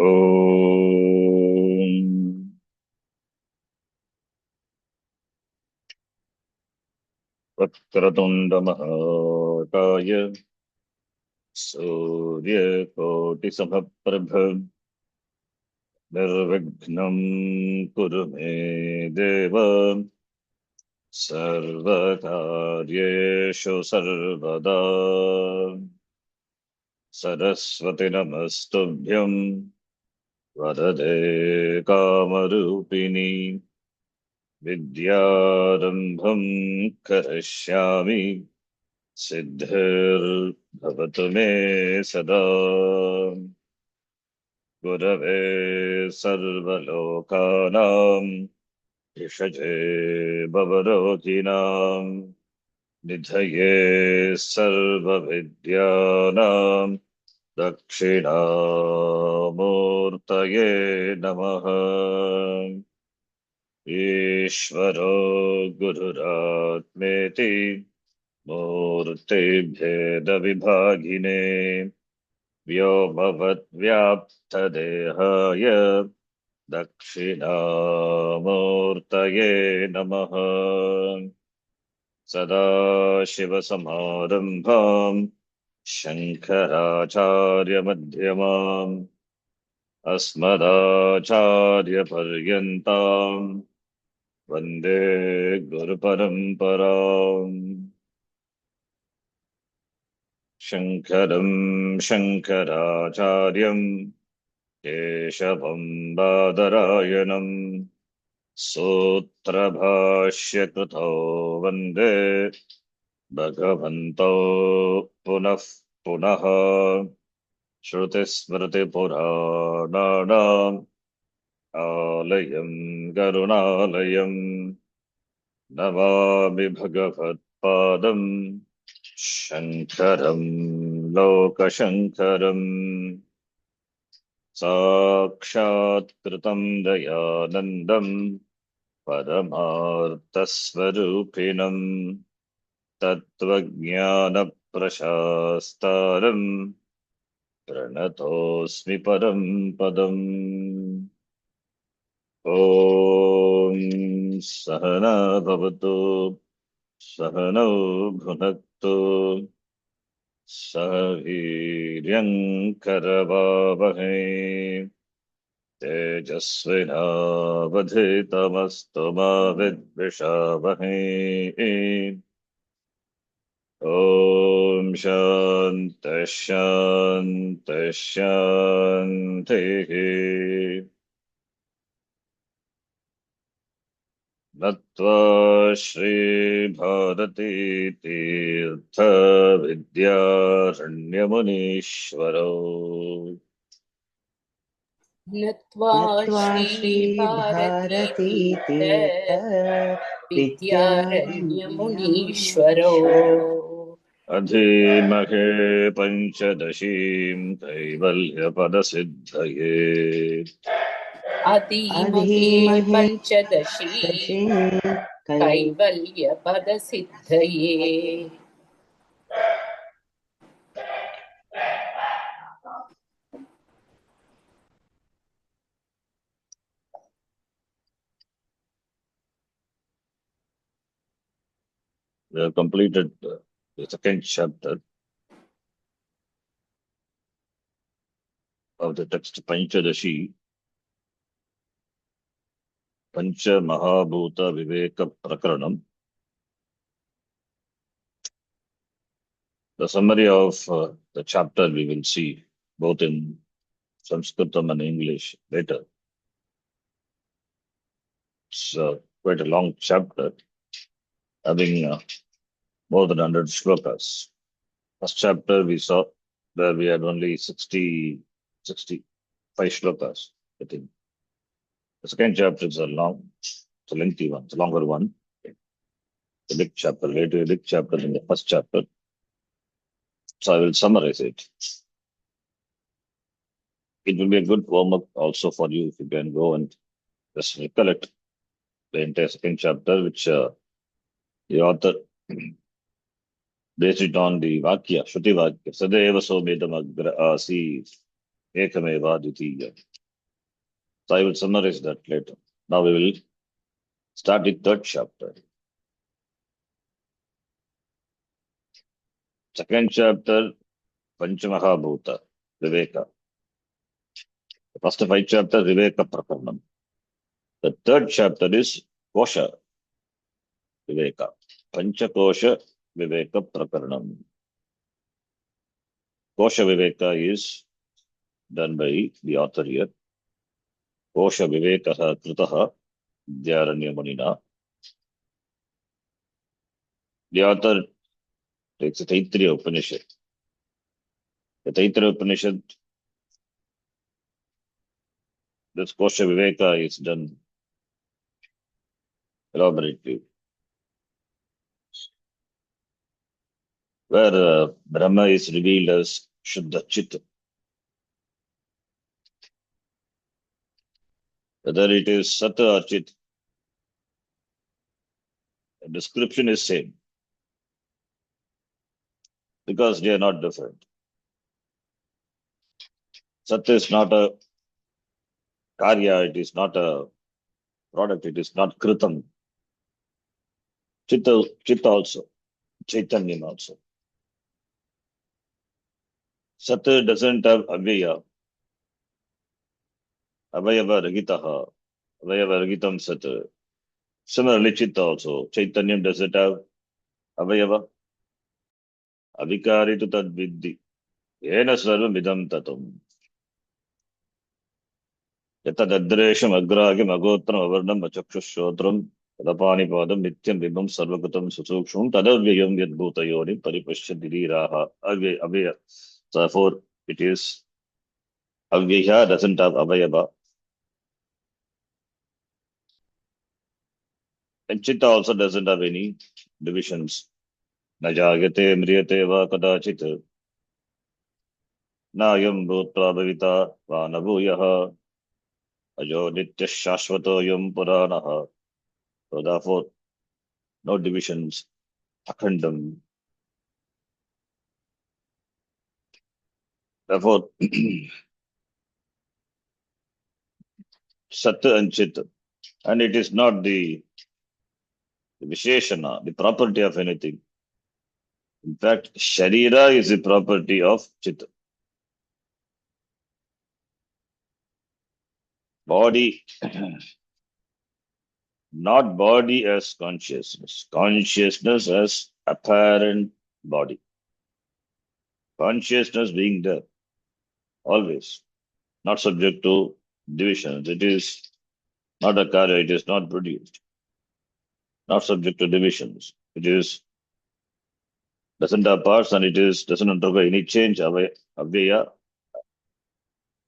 ॐ वक्रतुण्डमहाकाय सूर्यकोटिसमप्रभ निर्विघ्नं कुरु मे देव सर्वकार्येषु सर्वदा सरस्वति नमस्तुभ्यं वरदे कामरूपिणी विद्यारम्भं करिष्यामि सिद्धिर्भवतु मे सदा गुरवे सर्वलोकानां भिषजे भवरोगिणां निधये सर्वविद्यानां दक्षिणामूर्तये नमः। ईश्वरो गुरुरात्मेति मूर्तिभेदविभागिने व्योमवद्व्याप्तदेहाय दक्षिणामूर्तये नमः। सदाशिवसमारम्भां शङ्कराचार्यमध्यमाम् अस्मदाचार्यपर्यन्तां वन्दे गुरुपरम्पराम्। शङ्करं शङ्कराचार्यं केशवं बादरायणं सूत्रभाष्यकृतो वन्दे भगवन्तौ पुनः पुनः। श्रुतिस्मृतिपुराणानाम् आलयं करुणालयं नमामि भगवत्पादं शङ्करं लोकशङ्करम्। साक्षात्कृतं दयानन्दं परमार्थस्वरूपिणं तत्त्वज्ञानप्रशास्तारं प्रणतोऽस्मि परं पदम्। ॐ सहना भवतु सहनौ भुनक्तु सह वीर्यङ्करवावहै तेजस्विनावधितमस्तु मा विद्विषावहै। ॐ शान्तिः शान्तिः शान्तिः। नत्वा श्रीभारतीतीर्थविद्यारण्यमुनीश्वरौ नत्वा श्रीभारतीतीर्थ विद्यारण्यमुनीश्वरो अधीमहे पञ्चदशीं कैवल्यपदसिद्धये अधीमहे Panchadashi कैवल्यपदसिद्धये। We have completed the second chapter of the text Panchadasi, Pancha Mahabhuta Viveka Prakaranam. The summary of the chapter we will see both in Sanskritam and English later. It's quite a long chapter, having more than 100 shlokas. First chapter we saw where we had only 65 shlokas, I think. The second chapter is a lengthy one, it's a longer one. The big chapter, later a big chapter in the first chapter. So I will summarize it. It will be a good warm-up also for you if you can go and just recollect the entire second chapter, which the author based it on the Vakya, Shruti Vakya, Sadeva Somedam Agra Asi Ekameva Dvitiya. So I will summarize that later. Now we will start with third chapter. Second chapter, Panchamahabhuta, Viveka. The first five chapter, Viveka Prakarnam. The third chapter is Kosha Viveka. Panchakosha Viveka Prakarnam. Kosha Viveka is done by the author here. Kosha Vivekaha Kritaha Dhyaranya Munina. The author takes a Taittiriya Upanishad. The Taittiriya Upanishad, this Kosha Viveka is done elaborately. Where Brahma is revealed as Shuddha Chit. Whether it is Sata or Chit, the description is same. Because they are not different. Sat is not a karya, it is not a product, it is not kritam. Chit also, Chaitanyam also. Sat doesn't have avaya, avayava ragitaha, avayava ragitam sat. Similarly, Chit also, Chaitanyam doesn't have avayava, avikari tu tad viddhi, yena sarvam idam tatum. Yatadadresham agragim agotram avarnam achakshushotram Tadapanipādam nityam vibham sarvagatam susukshum tadavyayam yadbhutayonim paripashyadhiriraha. Avya. So therefore, it is avyaya doesn't have avayava. And chitta also doesn't have any divisions. Najagate mriyate va kadachit. Nayam bhutva bhavita va nabhuyaha. Ajo nitya shashvato yam puranaha. So therefore, no divisions. Akhandam. Therefore, Sat and Chit. And it is not the Visheshana, the property of anything. In fact, Sharira is the property of Chitta. Body, not body as consciousness. Consciousness as apparent body. Consciousness being there, always. Not subject to divisions. It is not a karya, it is not produced. Not subject to divisions. It is doesn't have parts and it is doesn't undergo any change. Avaya,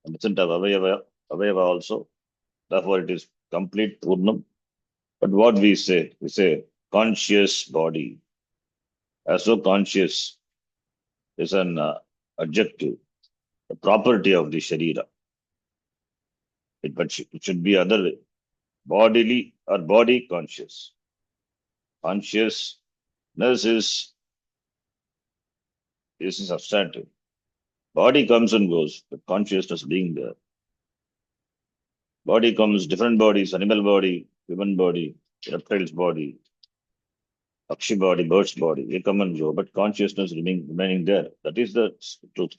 and doesn't have avayava also. Therefore, it is complete purnam. But what we say conscious body. As so conscious is an adjective, the property of the sharira. It should be other way. Bodily or body conscious. Consciousness is a substantive. Body comes and goes, but consciousness being there. Body comes, different bodies, animal body, human body, reptile's body, Akshi body, bird's body, they come and go, but consciousness remaining there. That is the truth.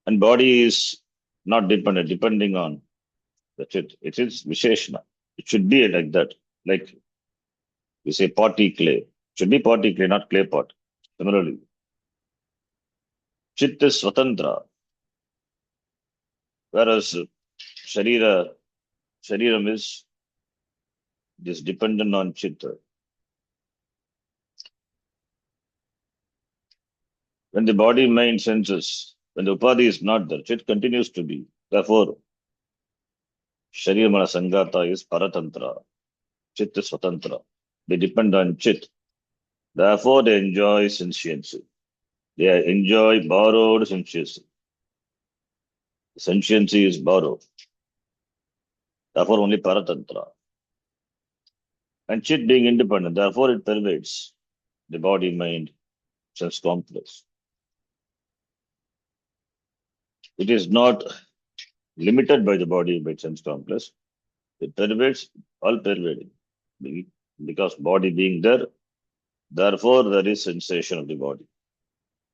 And body is not depending on the chit. It is Visheshana. It should be like that. Like we say potty clay. It should be potty clay, not clay pot. Similarly, chit is Swatantra. Whereas Shariram is dependent on Chitta. When the body, mind, senses, when the upadhi is not there, Chit continues to be. Therefore, Sharirmana Sangata is Paratantra. Chit is Swatantra. They depend on Chit. Therefore, they enjoy sentiency. They enjoy borrowed sentiency. Sentiency is borrowed. Therefore, only Paratantra. And Chit being independent, therefore it pervades the body, mind, sense complex. It is not limited by the body by sense complex. It pervades, all pervading. Because body being there, therefore there is sensation of the body.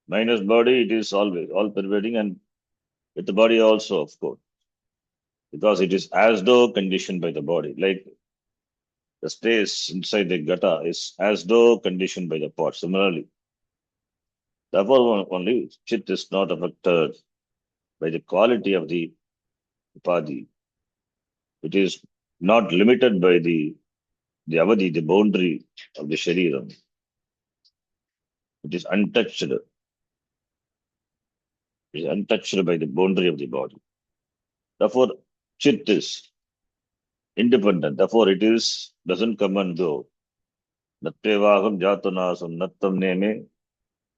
Minus body, it is always all pervading, and with the body also, of course, because it is as though conditioned by the body. Like the space inside the gata is as though conditioned by the pot. Similarly, therefore only chit is not affected by the quality of the upadhi. It is not limited by the avadhi, the boundary of the shariram. It is untouched. It is untouched by the boundary of the body. Therefore, chit is independent. Therefore, it is doesn't come and go. Nattevaham jatanasam nattam neme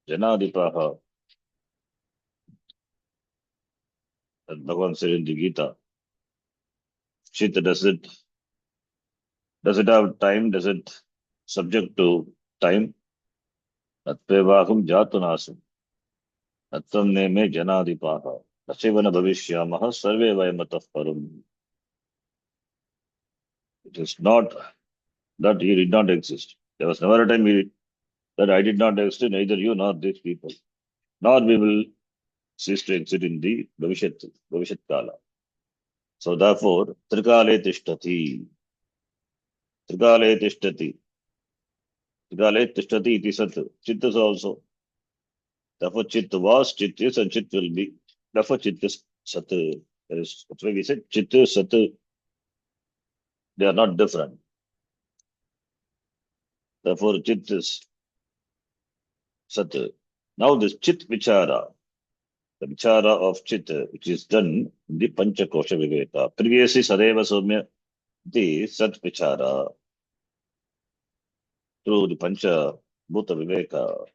janadipaha. That Bhagavan said in the Gita. Chit does it have time? Does it subject to time? Nattevaham jatanasam nattam neme janadipaha. Nasivana bhavishyamaha sarve vayamatah param. It is not that he did not exist. There was never a time that I did not exist, neither you nor these people. Nor we will cease to exist in the Bhavishyat Kala. So therefore, Trikale Tishtati. Trikale Tishtati. Trikale Tishtati iti Sat. Chit is also. Therefore, Chit was, Chit is, and Chit will be. Therefore, Chit is Sat. That's why we said Chit is Sat. They are not different. Therefore, Chit is Sat. Now this Chit Vichara, the Vichara of Chit, which is done in the Panchakosha Viveka. Previously, Sadeva Somya, the Sat Vichara through the Pancha Bhuta Viveka.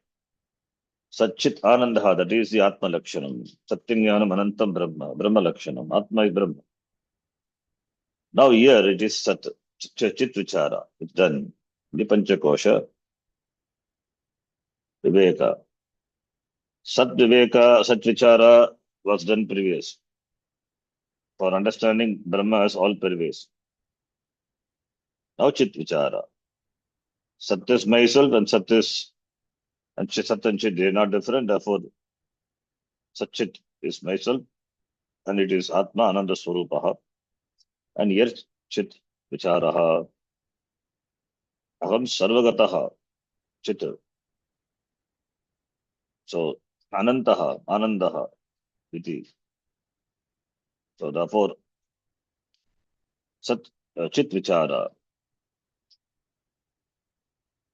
Satchit Anandaha, that is the Atma Lakshanam. Satyam Anantam Brahma, Brahma Lakshanam. Atma is Brahma. Now here it is Sat, Chit Vichara. It's done. The Panchakosha Viveka. Sat Viveka, Sat Vichara was done previous. For understanding Brahma as all pervasive. Now Chit Vichara. Sat is myself and Sat is, and Sat and Chit, they are not different. Therefore, Satchit is myself and it is Atma Ananda Swarupaha. And here Chit Vicharaha. Aham Sarvagataha Chit. So Anantaha, Anandaha iti. So therefore, Sat Chit Vichara.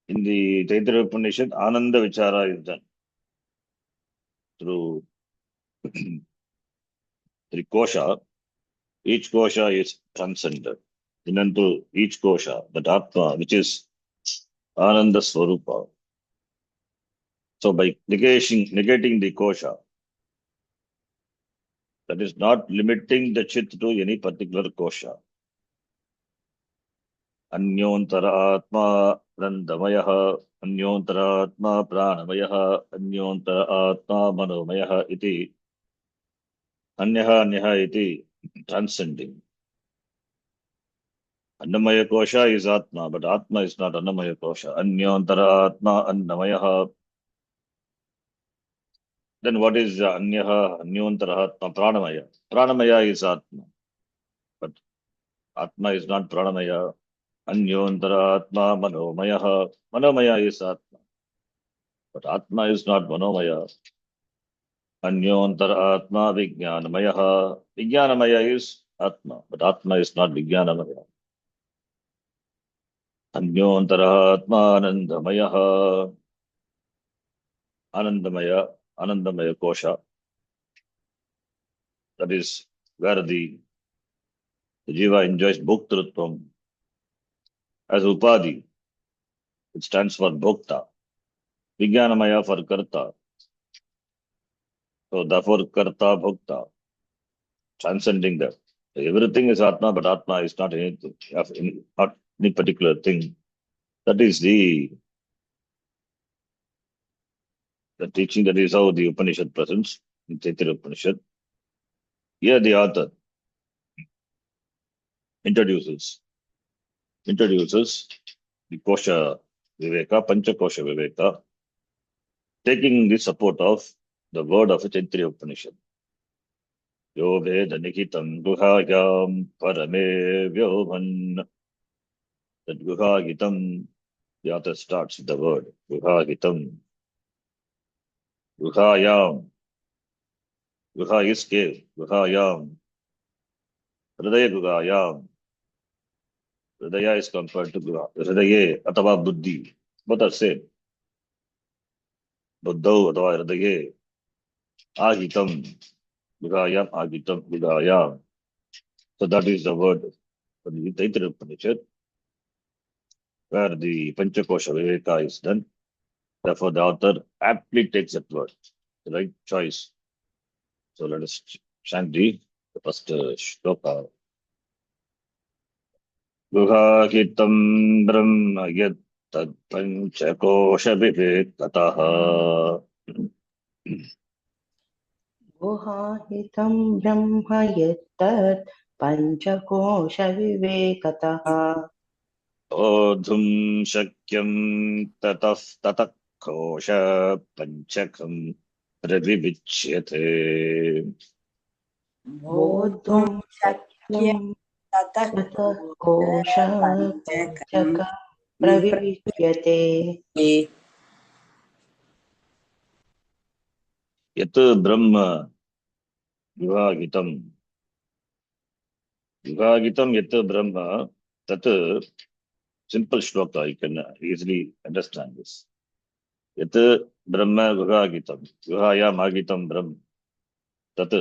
In the Taittiriya Upanishad, Ananda Vichara is done through three kosha. Each kosha is transcended. In and through each kosha, that Atma, which is Ananda Swarupa. So by negating the kosha, that is not limiting the chit to any particular kosha. Anyontara Atma Randamayaha, Anyontara Atma Pranamayaha, Anyontara Atma Manomayaha iti, Anyaha iti, transcending. Annamaya kosha is Atma, but Atma is not Annamaya kosha. Anyontara Atma Annamayaha. Then what is Anyaha, Anyontara Atma Pranamaya? Pranamaya is Atma, but Atma is not Pranamaya. Anyontara Atma Manomaya. Manomaya is Atma, but Atma is not Manomaya. Anyontara Atma Vijnanamaya. Vijnanamaya is Atma, but Atma is not Vijnanamaya. Anyontara Atma Anandamaya. Anandamaya Kosha. That is where the Jiva enjoys Bhoktrutvam as Upadi. It stands for Bhokta. Vijnanamaya for Karta. So therefore Karta Bhokta. Transcending that. Everything is Atma, but Atma is not anything, not any particular thing. That is the teaching, that is how the Upanishad presents in Taittiriya Upanishad. Here the author, introduces the Kosha Viveka, Panchakosha Viveka, taking the support of the word of the Taittiriya Upanishad. Yo Veda Nikitam Guhayam Parame Vyobhan. That Guhagitam, the author starts with the word Guhagitam. Guhayam. Guha is cave. Guhayam. Hridaya Guhayam. Hridaya is compared to Guha. Hridaye Atava Buddhi. Both are same. Buddhau Atava Hridaye. Agitam. Guhayam Agitam Guhayam. So that is the word for the Taittiriya Upanishad, where the Panchakosha Viveka is done. Therefore, the author aptly takes that word, the right choice. So let us chant the first shloka. Guhahitam brahma yat tad panchakosha vivekatah. गुहाहितं Brahma यत्तत् पञ्चकोशविवेकतः Odhum shakyam tatah kosha panchakam pravivichyate. बोद्धुं शक्यं ततः ततः कोश पञ्चकं प्रविविच्यते Yat brahma vivagitam. Vivagitam yat brahma. Tat simple shloka, you can easily understand this. Yat brahma vivagitam. Vihayam agitam brahma. Tat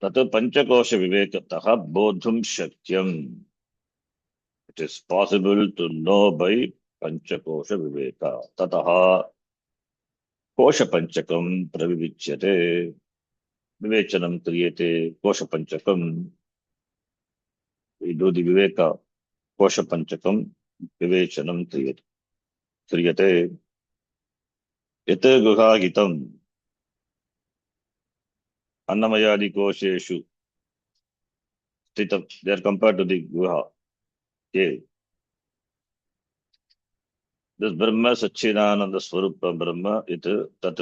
panchakosha vivekataha bodhum shakyam. It is possible to know by panchakosha viveka. Tataha kosha panchakam pravivichyate. Vivechanam kriyate kosha panchakam. We do the viveka kosha panchakam vivechanam kriyate. Yat guhagitam annamayadi kosheshu stitam. They are compared to the guha cave. This Brahma Satchidananda Swarupa Brahma it tat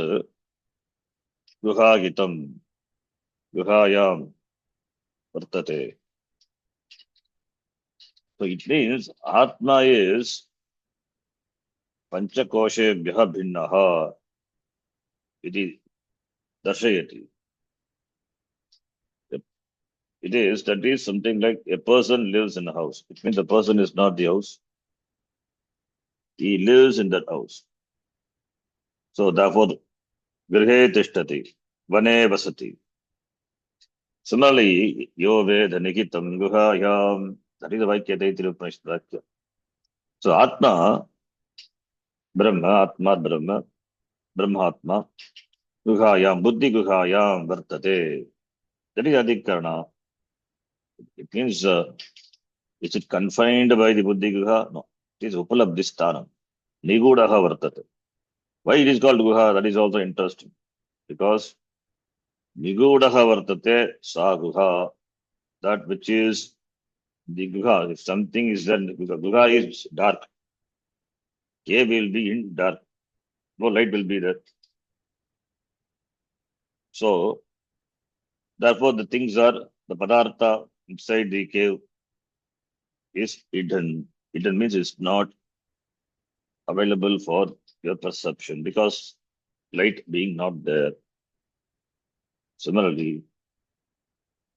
guhagitam guhayam vartate. So it means Atma is Panchakoshe bhinnaha iti darshayati. It is, that is something like a person lives in a house. It means the person is not the house. He lives in that house. So therefore, Grihe tishtati, Vane vasati. Similarly, Yo Veda Nikitam Guhayam, that is the Vaikya Taittiriya Upanishad Vakya. So Atma, Brahma, Atma, Brahma, Brahmatma, Guhayam, Buddhi Guhayam, Vartate. That is Adhikarana. It means, is it confined by the Buddhi Guha? No. It is Upalabdhisthanam. Nigudaha Vartate. Why it is called Guha? That is also interesting. Because Nigudaha Vartate, Sa Guha, that which is the Guha. If something is there, Guha is dark. Cave will be in dark. No light will be there. So, therefore, the things are, the Padartha inside the cave is hidden. Hidden means it's not available for your perception because light being not there. Similarly,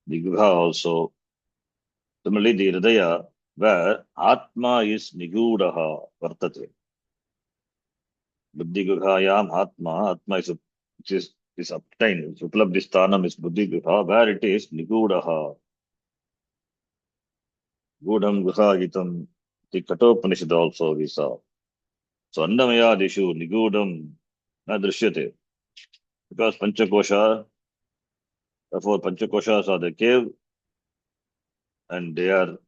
the Guha also, similarly, the Hridaya, where Atma is Nigudaha Vartate. Buddhi Guhayam Atma is, which is obtained. Suplabdhisthanam is Buddhi Guha, where it is Nigudaha. Gudam Guhagitam, the Katopanishad also we saw. So Annamayadishu Nigudam na drishyate. Because Panchakosha, therefore Panchakoshas are the cave and they are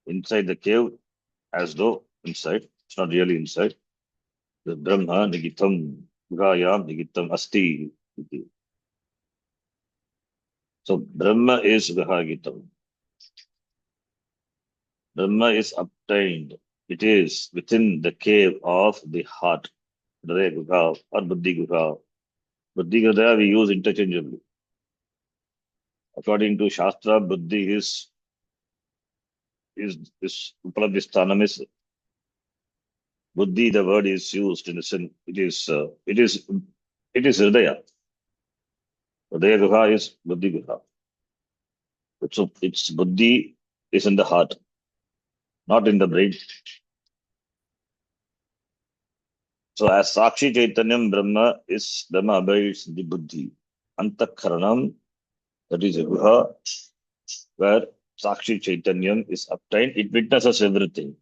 inside the cave as though inside. It's not really inside. The Brahma Nigitam Gayam Nigitam Asti. So So Brahma is Vihagitam. Brahma is obtained. It is within the cave of the heart. Hridaya Guha or Buddhi Guha. Buddhi Guha we use interchangeably. According to Shastra, Buddhi is Upaladhisthanam is Buddhi. The word is used in the sense it is Hridaya. Hridaya Guha is Buddhi Guha. So its Buddhi is in the heart, not in the brain. So as Sakshi Chaitanyam, Brahma abides in the Buddhi. Antakaranam, that is a Guha, where Sakshi Chaitanyam is obtained. It witnesses everything.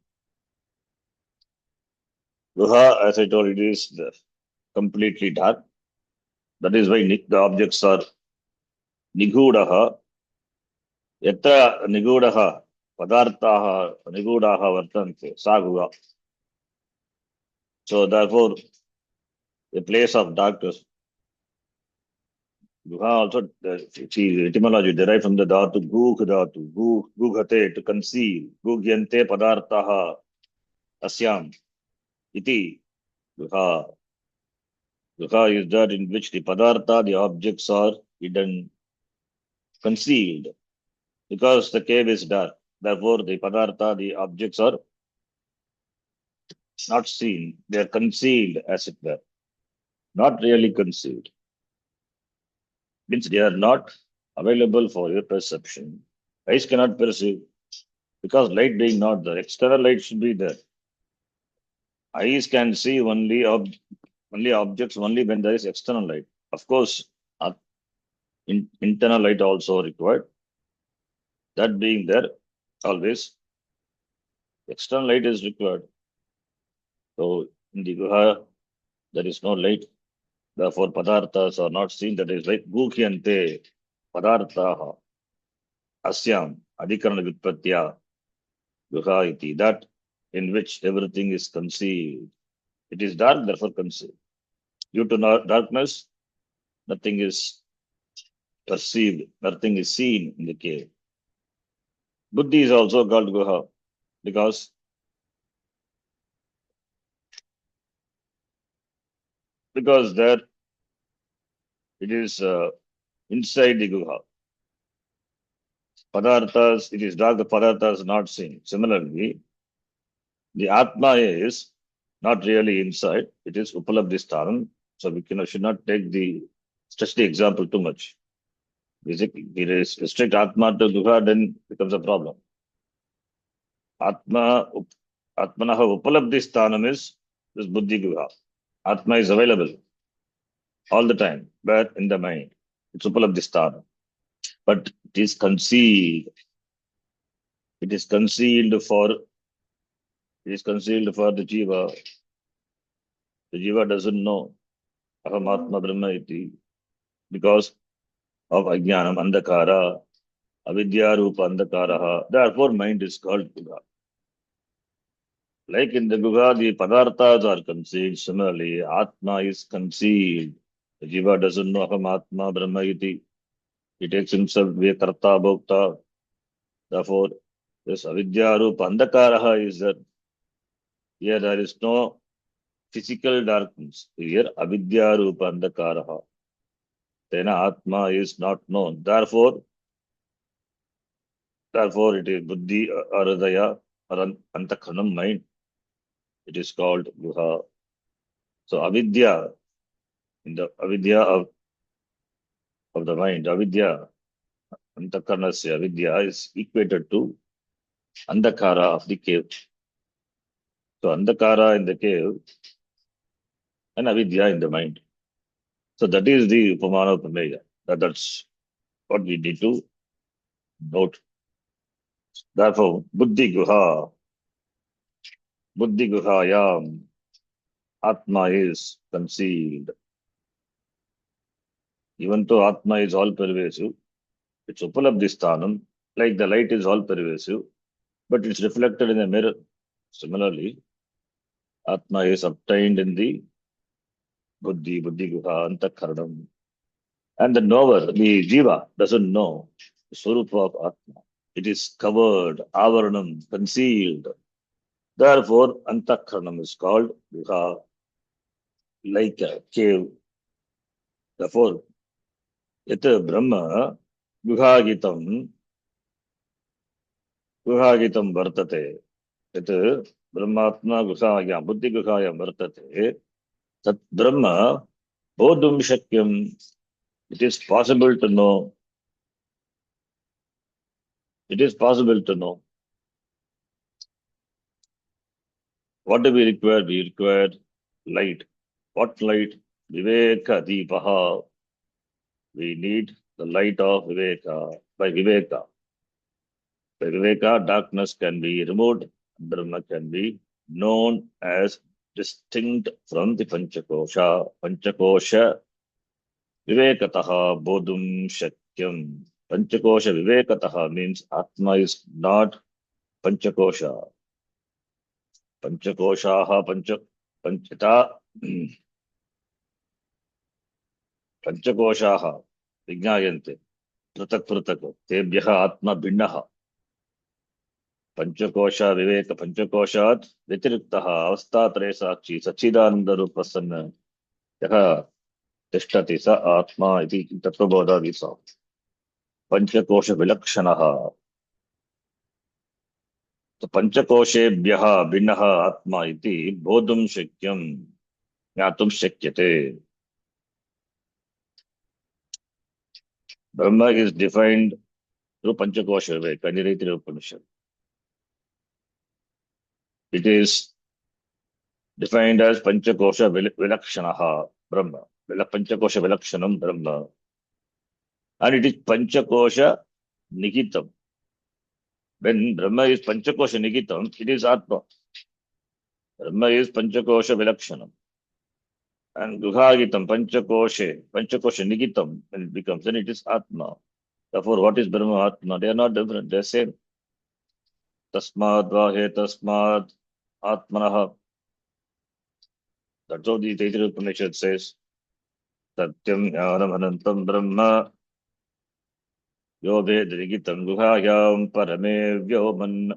Guha, as I told, it is completely dark. That is why the objects are Nigudaha. Yatra Nigudaha, Padarthaha, Nigudaha Vartante, Saguha. So therefore, a place of darkness. Guha also, see, etymology derived from the dhatu, gughate, to conceal, gugyante padartaha, asyam, iti, guha. Guha is that in which the padartha, the objects are hidden, concealed, because the cave is dark. Therefore, the padartha, the objects are not seen, they are concealed, as it were, not really concealed. Means they are not available for your perception. Eyes cannot perceive because light being not there. External light should be there. Eyes can see only objects only when there is external light. Of course, internal light also required. That being there, always external light is required. So in the Guha, there is no light. Therefore, padarthas are not seen. That is like Gukyante, padarthaha, asyam, adhikarana vitpatya, Guha iti, that in which everything is concealed. It is dark, therefore concealed. Due to darkness, nothing is perceived, nothing is seen in the cave. Buddhi is also called Guha because there it is inside the Guha. Padarthas, it is dark, the padarthas not seen. Similarly, the Atma is not really inside, it is Upalabdhisthanam. So we should not stretch the example too much. If we restrict Atma to Guha, then becomes a problem. Atmanaha Upalabdhisthanam is this Buddhi Guha. Atma is available all the time, but in the mind. It's Upalabdhisthanam. But it is concealed. It is concealed for the Jiva. The Jiva doesn't know Aham Atma Brahma iti because of Ajnanam, Andhakara, Avidya Rupa Andhakaraha. Therefore, mind is called Guha. Like in the Guha, the Padarthas are concealed. Similarly, Atma is concealed. The Jiva doesn't know Aham Atma Brahma iti. He takes himself to be a Karta Bhokta. Therefore, this Avidya Rupa Andhakaraha is that here there is no physical darkness. Here, Avidya Rupa Andhakaraha. Then Atma is not known. Therefore, it is Buddhi or Hridaya or Antakhanam mind. It is called Guha. So Avidya, in the Avidya of the mind, Avidya, Antakhanasya Avidya is equated to Andhakara of the cave. So Andhakara in the cave and Avidya in the mind. So that is the Upamana Upameya. That's what we need to note. Therefore, Buddhi Guhayam, Atma is concealed. Even though Atma is all pervasive, it's Upalabdhisthanam, like the light is all pervasive, but it's reflected in the mirror. Similarly, Atma is obtained in the Buddhi Guha, Antakaranam. And the knower, the Jiva, doesn't know the Swarupa of Atma. It is covered, avaranam, concealed. Therefore, Antakaranam is called Guha, like a cave. Therefore, Yat Brahma Guhagitam Guhagitam Vartate. Yat Brahmatma Guhayam, Buddhi Guhayam Vartate. Tat Brahma Bodhum Shakyam. It is possible to know. It is possible to know. What do we require? We require light. What light? Viveka Deepaha. We need the light of Viveka. By Viveka. By Viveka, darkness can be removed. Brahma can be known as distinct from the Panchakosha. Panchakosha Vivekataha Bodhum Shakyam. Panchakosha Vivekataha means Atma is not Panchakosha. Panchakoshaha Panchata Panchakoshaha Vignayante Pratak Pratak Tebhyaha Atma Bhinnaha Panchakosha Viveka Panchakoshat Vitiriktaha Avastatare Sakshi Sachidananda Rupasanna Yaha Tishtati Sa Atma Iti Tattvaboda we saw. Panchakosha Vilakshanaha. So Panchakoshebhyaha Bhinnaha Atma Iti Bodhum Shakyam Gnatum Shakyate. Brahma is defined through Panchakosha Viveka, Niriti Upanishad. It is defined as Panchakosha Vilakshanaha Brahma. Panchakosha Vilakshanam Brahma. And it is Panchakosha Nikitam. When Brahma is Panchakosha Nikitam, it is Atma. Brahma is Panchakosha Vilakshanam. And Guhagitam, Panchakosha Nikitam, when it becomes, then it is Atma. Therefore, what is Brahma Atma? They are not different, they are same. Tasmad Vahe Tasmad Atmanaha. That's how the Taittiriya Upanishad says. Satyam Jnanam Anantam Brahma Yo Vedrigitam Guhayam Parame Vyoman.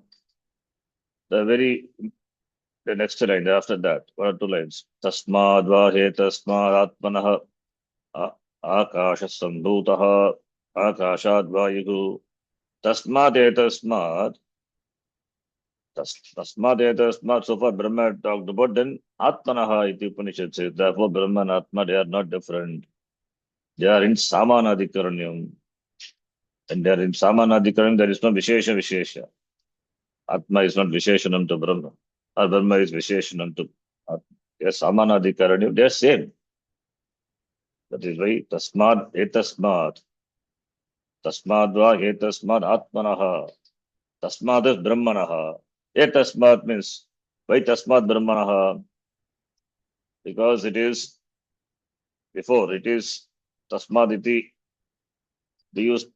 The next line after that, one or two lines. Tasmad Vahe Tasmad Atmanaha Akasha Sambhutaha Akashad Vayuhu Tasmad Etasmad Tasmad Etasmad. So far Brahma talked about, then Atmanaha iti Upanishad says. Therefore Brahma and Atma, they are not different. They are in Samanadikaranyam. And they are in Samanadikaranyam, there is no Vishesha Vishesha. Atma is not Visheshanam to Brahma. Or Brahma is Visheshanam to Atma. They are Samanadikaranyam, they are same. That is why Tasmad Etasmad. Tasmadva Etasmad Atmanaha. Tasmad is Brahmanaha. Etasmad means, why Tasmad Brahmanaha? Because it is, before it is Tasmad iti, they use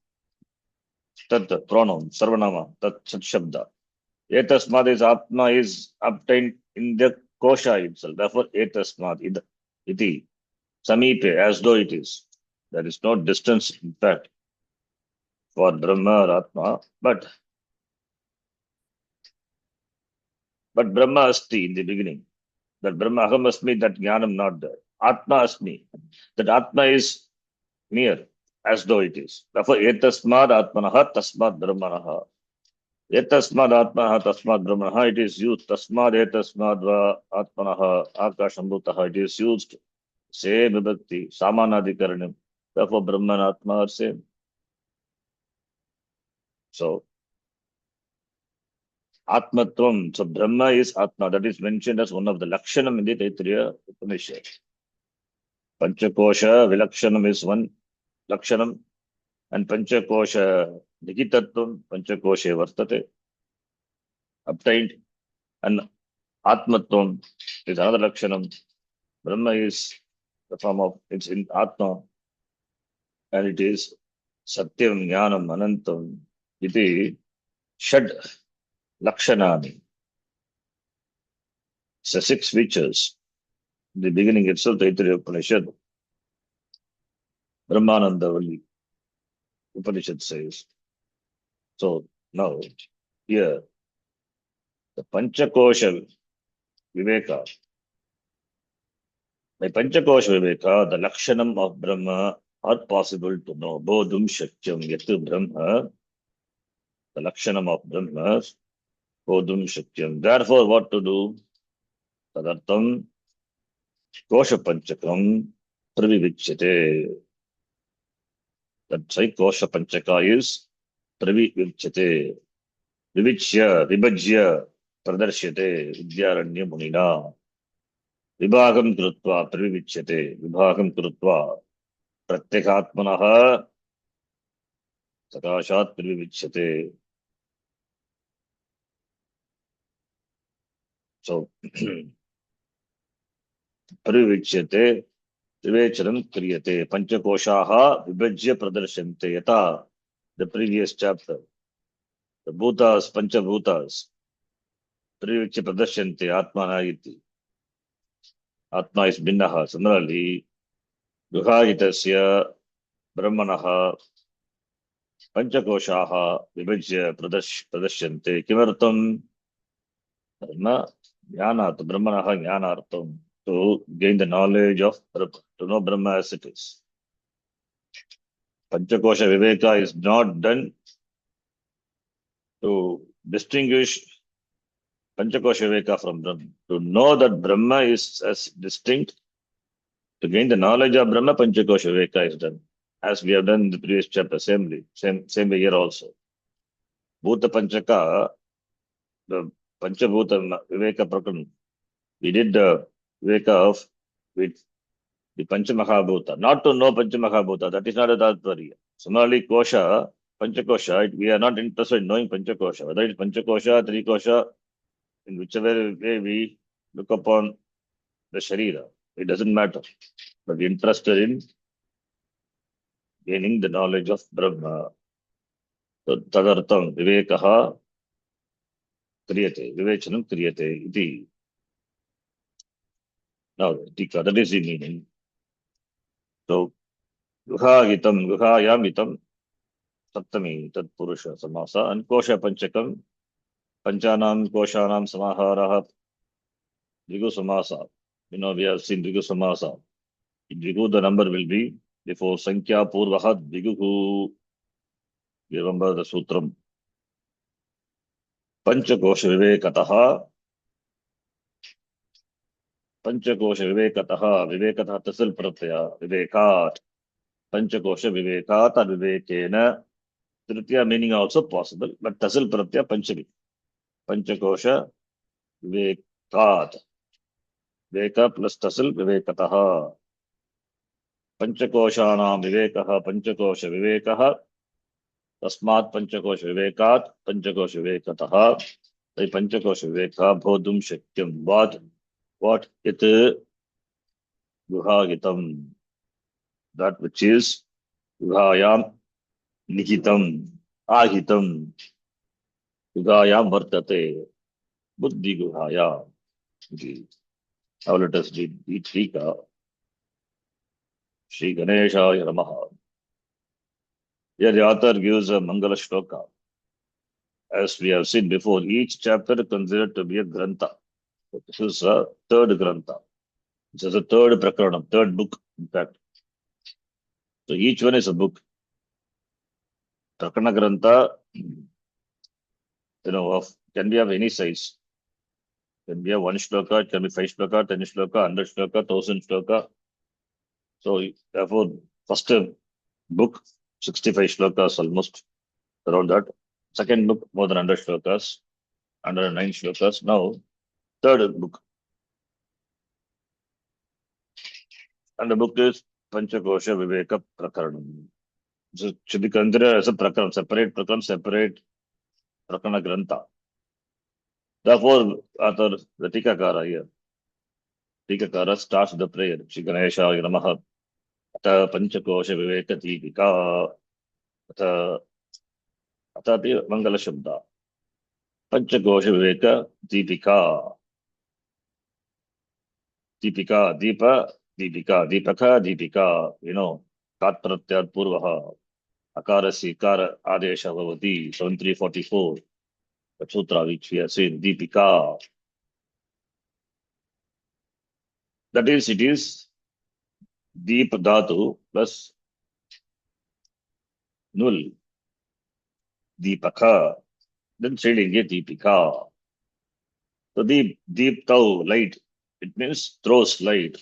Tat pronoun, Sarvanama, Tat Shabda. Etasmad is Atma is obtained in the Kosha itself. Therefore, Etasmad iti, Samipe, as though it is. There is no distance, in fact, for Brahma or Atma, but Brahma Asti in the beginning. That Brahma Aham Asmi, that Jnanam not there. Atma Asmi, that Atma is near, as though it is. Therefore, Etasmad Atmanaha Tasmad Brahmanaha. Etasmad Atmanaha Tasmad Brahmanaha, it is used. Tasmad Etasmad Va Atmanaha Akashambhutaha, it is used. Same vibhakti, Samanadikaranam. Therefore, Brahma and Atma are same. So, Atmatvam. So, Brahma is Atma. That is mentioned as one of the Lakshanam in the Taittiriya Upanishad. Panchakosha Vilakshanam is one Lakshanam. And Panchakosha Nikitatvam, Panchakoshe Vartate, obtained. And Atmatvam is another Lakshanam. Brahma is the form of, it's in Atma. And it is Satyam Jnanam Anantam. Iti Shad Lakshanani. So 6 features. In the beginning itself, the Taittiriya Upanishad Brahmananda Upanishad says. So now here the Panchakosha Viveka. By Panchakosha Viveka, the Lakshanam of Brahma are possible to know. Bodhum Shakyam Yatu Brahma, the Lakshanam of Brahma, Bodhum Shakyam. Therefore, what to do? Tadartam Kosha Panchakam Pravivichyate. That's why Kosha Panchaka is Pravivichyate. Vivichya, Vibhajya, Pradarsyate, Vidyaranya Munina. Vibhagam Krutva, Pravivichyate, Vibhagam Krutva, Pratyekatmanaha, Sakashat Pravivichyate. So, Pravivichyate, Vivechanam Kriyate, Panchakoshaha, Vibhajya Pradarshante, Yata, the previous chapter. The Bhutas, Panchabhutas, Pravivicya Pradarshante, Atmana iti. Atma is Binnaha. Similarly, Duhahitasya, Brahmanaha, Panchakoshaha, Vibhajya Pradarshante, Kimartam, Brahma, Jnanat, Brahmanaha, Jnanartam, to gain the knowledge of Brahma, to know Brahma as it is. Panchakosha Viveka is not done to distinguish Panchakosha Viveka from Brahma. To know that Brahma is as distinct, to gain the knowledge of Brahma, Panchakosha Viveka is done. As we have done in the previous chapter, same way here also. Bhuta Panchaka, the Panchabhuta Viveka Prakram, we did the Viveka of with the Panchamahabhuta. Not to know Panchamahabhuta, that is not a Tattvarya. Similarly, Kosha, Panchakosha, we are not interested in knowing Panchakosha. Whether it's Panchakosha, Trikosha, in whichever way we look upon the Sharira, it doesn't matter. But we're interested in gaining the knowledge of Brahma. So, Tadartam, Vivekaha, Kriyate, Vivechanam Kriyate, iti. Now, Tika, that is the meaning. So, Guhahitam, Guhayamitam, Saptami, Tat Purusha Samasa, and Kosha Panchakam, Panchanam, Koshanam, Samaharaha, Drigu Samasa. You know, we have seen Drigu Samasa. In Drigu, the number will be before Sankhya Purvaha Driguhu. You remember the Sutram. Panchakosha Vivekataha, Panchakosha Vivekataha, Vivekataha Tasil Pratyaya, Vivekat, Panchakosha Vivekat, and Vivekena. Tritiya meaning also possible, but Tasil Pratyaya Panchami. Panchakosha Vivekat. Viveka plus Tasil Vivekataha. Panchakoshanam Vivekaha, Panchakosha Vivekaha. Tasmat Panchakosha Vivekat, Panchakosha Vivekataha. The Panchakosha Viveka Bodhum Shakyam. What it Guhagitam. That which is Guhayam Nihitam, Ahitam, Gugayam Vartate, Buddhi Guhaya. Now let us read the Tika. Shri Ganeshaya Namaha. Here the author gives a Mangala Shloka. As we have seen before, each chapter considered to be a Grantha. So this is a third Grantha. This is a third Prakaranam, third book, in fact. So each one is a book. Prakana Grantha, can be of any size. Can be a 1 shloka, it can be 5 shloka, 10 shloka, 100 shloka, 1000 shloka. So therefore, first book, 65 shlokas almost around that. Second book, more than 100 shlokas, 109 shlokas. Now, third book. And the book is Panchakosha Viveka Prakaranam. So it should be considered as a prakaram, separate prakaram, separate prakana grantha. Therefore, author, the Tikakara here. Tikakara starts the prayer. Shri Ganeshaya Namaha. Ata Panchakosha Viveka Deepika. Ata Mangala Shabda. Panchakosha Viveka Deepika. Deepika, Deepa, Deepika, Deepaka, Deepika. tat pratyat purvah akarasya ikara adesha bhavati 7344 the sutra which we have seen Deepika. That is, it is Deep Dhatu plus Nul Deepaka. Then Srilinga Deepika. So Deep Tau light. It means throws light